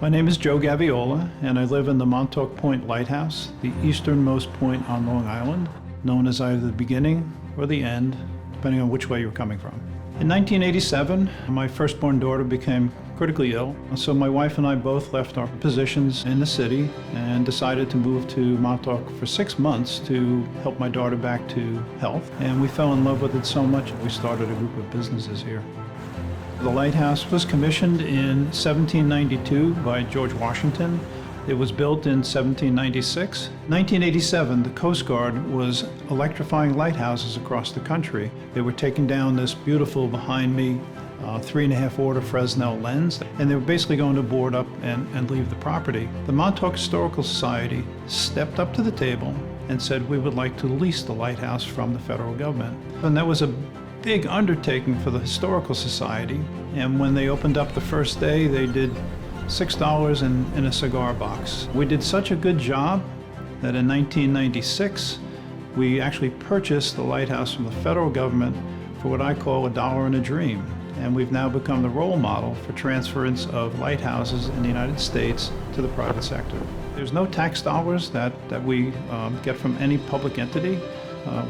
My name is Joe Gaviola, and I live in the Montauk Lighthouse, the easternmost point on Long Island, known as either the beginning or the end, depending on which way you're coming from. In 1987, my firstborn daughter became critically ill, so my wife and I both left our positions in the city and decided to move to Montauk for 6 months to help my daughter back to health. And we fell in love with it so much, we started a group of businesses here. The lighthouse was commissioned in 1792 by George Washington. It was built in 1796. 1987, the Coast Guard was electrifying lighthouses across the country. They were taking down this beautiful, behind me, 3.5 order Fresnel lens, and they were basically going to board up and leave the property. The Montauk Historical Society stepped up to the table and said we would like to lease the lighthouse from the federal government. And that was a big undertaking for the Historical Society, and when they opened up the first day, they did $6 in a cigar box. We did such a good job that in 1996, we actually purchased the lighthouse from the federal government for what I call $1 in a dream. And we've now become the role model for transference of lighthouses in the United States to the private sector. There's no tax dollars that we get from any public entity.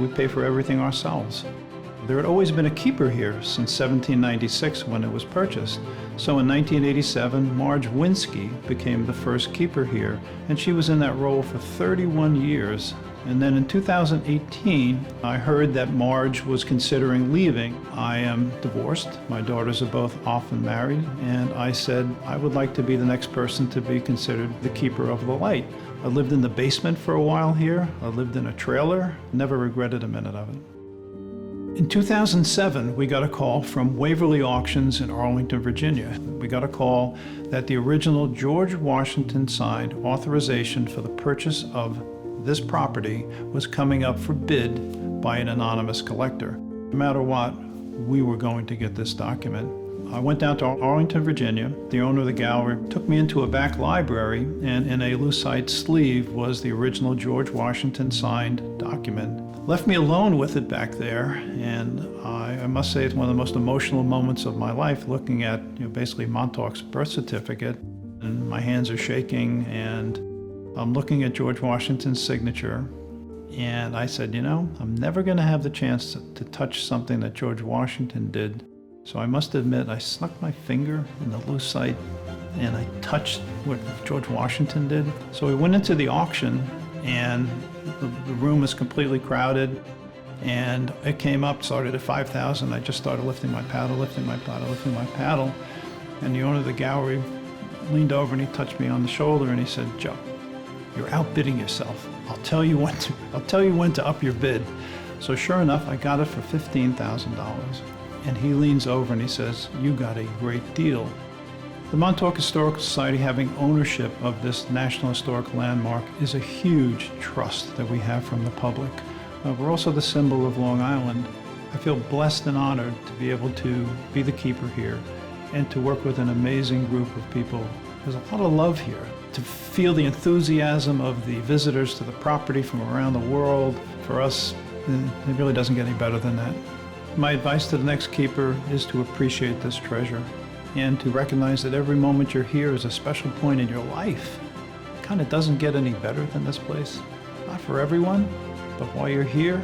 We pay for everything ourselves. There had always been a keeper here since 1796 when it was purchased. So in 1987, Marge Winsky became the first keeper here, and she was in that role for 31 years. And then in 2018, I heard that Marge was considering leaving. I am divorced. My daughters are both off and married, and I said I would like to be the next person to be considered the keeper of the light. I lived in the basement for a while here. I lived in a trailer. Never regretted a minute of it. In 2007, we got a call from Waverly Auctions in Arlington, Virginia. We got a call that the original George Washington signed authorization for the purchase of this property was coming up for bid by an anonymous collector. No matter what, we were going to get this document. I went down to Arlington, Virginia. The owner of the gallery took me into a back library, and in a lucite sleeve was the original George Washington signed document. Left me alone with it back there, and I must say it's one of the most emotional moments of my life, looking at basically Montauk's birth certificate, and my hands are shaking, and I'm looking at George Washington's signature, and I said, I'm never going to have the chance to touch something that George Washington did. So I must admit, I snuck my finger in the lucite and I touched what George Washington did. So we went into the auction, and the room was completely crowded, and it came up, started at $5,000. I just started lifting my paddle, and the owner of the gallery leaned over and he touched me on the shoulder and he said, "Joe, you're outbidding yourself. I'll tell you when to up your bid." So sure enough, I got it for $15,000. And he leans over and he says, "You got a great deal." The Montauk Historical Society having ownership of this National Historic Landmark is a huge trust that we have from the public. We're also the symbol of Long Island. I feel blessed and honored to be able to be the keeper here and to work with an amazing group of people. There's a lot of love here. To feel the enthusiasm of the visitors to the property from around the world, for us, it really doesn't get any better than that. My advice to the next keeper is to appreciate this treasure and to recognize that every moment you're here is a special point in your life. It kind of doesn't get any better than this place. Not for everyone, but while you're here,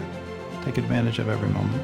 take advantage of every moment.